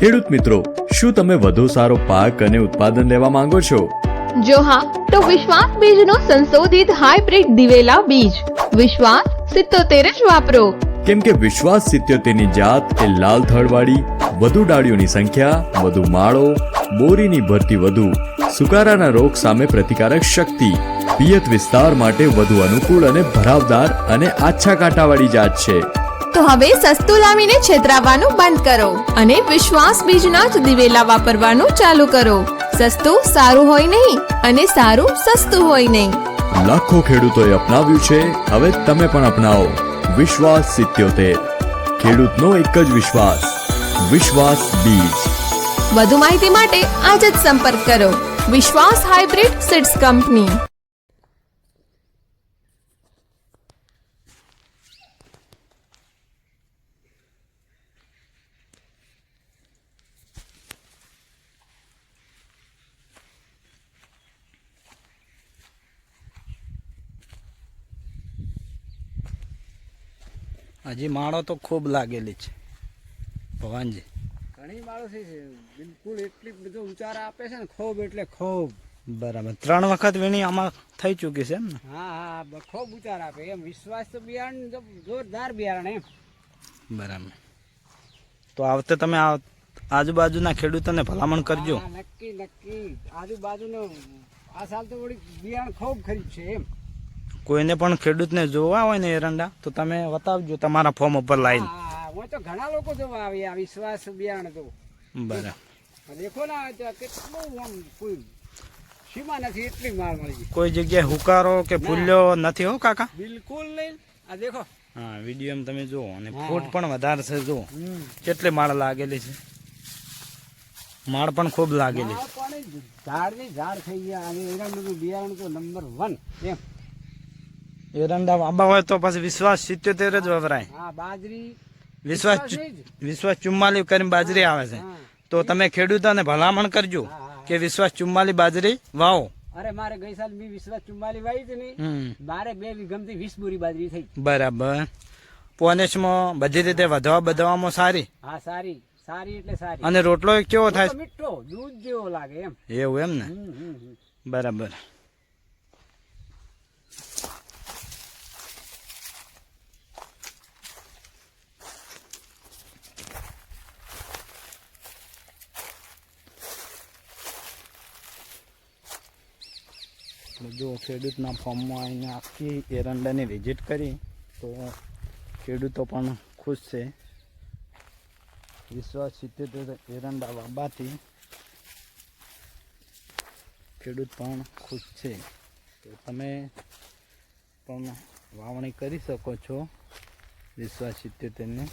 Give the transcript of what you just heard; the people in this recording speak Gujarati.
ખેડૂત મિત્રો, શું તમે વધુ સારો પાક અને ઉત્પાદન લેવા માંગો છો? જો હા, તો વિશ્વાસ બીજનો સંશોધિત હાઇબ્રિડ દિવેલા બીજ વિશ્વાસ 77 જ વાપરો. કેમ કે વિશ્વાસ 77 ની જાત એ લાલ થડવાળી, વધુ ડાળીઓની સંખ્યા, વધુ માળો, બોરીની ભરતી વધુ, સુકારાના રોગ સામે પ્રતિકારક શક્તિ, પિયત વિસ્તાર માટે વધુ અનુકૂળ અને ભરાવદાર અને આછા કાંટાવાળી જાત છે. તો હવે સસ્તું લાવીને છેતરાવાનું બંધ કરો અને વિશ્વાસ બીજના જ દિવેલા વાપરવાનું ચાલુ કરો. સસ્તું સારું હોય નહીં અને સારું સસ્તું હોય નહીં. લાખો ખેડૂતોએ અપનાવ્યું છે, હવે તમે પણ અપનાવો. વિશ્વાસ 77, ખેડૂતનો એક જ વિશ્વાસ, વિશ્વાસ બીજ. વધુ માહિતી માટે આજ જ સંપર્ક કરો વિશ્વાસ હાઇબ્રિડ સીડ્સ કંપની. હજી માળો તો ખૂબ લાગેલી છે ભવાનજી. ઘણી માળો છે, બિલકુલ એટલી બધો ઉચારા આપે છે ને, ખૂબ એટલે ખૂબ. બરાબર, 3 વખત વીણી આમાં થઈ ચૂકી છે એમ ને? હા હા, ખૂબ ઉચાર આપે એમ. વિશ્વાસ તો બિયારણ જોરદાર બિયારણ એમ. બરાબર, તો આ વખતે તમે આજુબાજુના ખેડૂતોને ભલામણ કરજો. હા, નક્કી નક્કી. આજુબાજુનો આ સાલ તો વળી બિયારણ ખૂબ ખરીદ છે એમ. કોઈને પણ ખેડૂતને જોવા હોય ને એરંડા, તો તમે બતાવજો તમારા ફોર્મ ઉપર લાઈન. હા, હું તો ઘણા લોકો જોવા આવે આ વિશ્વાસ બિયારણ તો. બરાબર, દેખો ને કેટલું આમ કોઈ સીમા નથી, એટલી માલ મળી ગઈ. કોઈ જગ્યાએ હુકારો કે ફૂલ્યો નથી હો કાકા? બિલકુલ નહીં. આ દેખો. હા, વિડીયો તમે જુઓ અને ફૂટ પણ વધારે છે. જુઓ કેટલી માળ લાગેલી છે. માળ પણ ખૂબ લાગેલી છે. ઝાડની ઝાડ થઈ ગયા. અને એરંડાનું બિયારણ તો નંબર 1 એમ. એરંડા આંબા હોય તો પછી વિશ્વાસ 77 જ વપરાય. હા, બાજરી વિશ્વાસ 44 કરીને બાજરી આવે છે. તો તમે ખેડૂતોને ભલામણ કરજો કે વિશ્વાસ 44 બાજરી વાવો. અરે મારે ગઈ સાલ બી વિશ્વાસ 44 વાવી હતી ને, મારે 2 વીઘામાંથી 20 બોરી બાજરી થઈ. બરાબર, પોનેશમાં બધી રીતે વધવામાં સારી. હા, સારી સારી એટલે સારી. અને રોટલો કેવો થાય? મીઠો દૂધ જેવો લાગે એમ. એવું એમ ને? બરાબર. જો ખેડૂતના ફોર્મમાં આવીને આખી એરંડાની વિઝિટ કરી તો ખેડૂતો પણ ખુશ છે. વિશ્વાસ 77 એરંડા વાવવાથી ખેડૂત પણ ખુશ છે. તો તમે પણ વાવણી કરી શકો છો વિશ્વાસ 77 ને.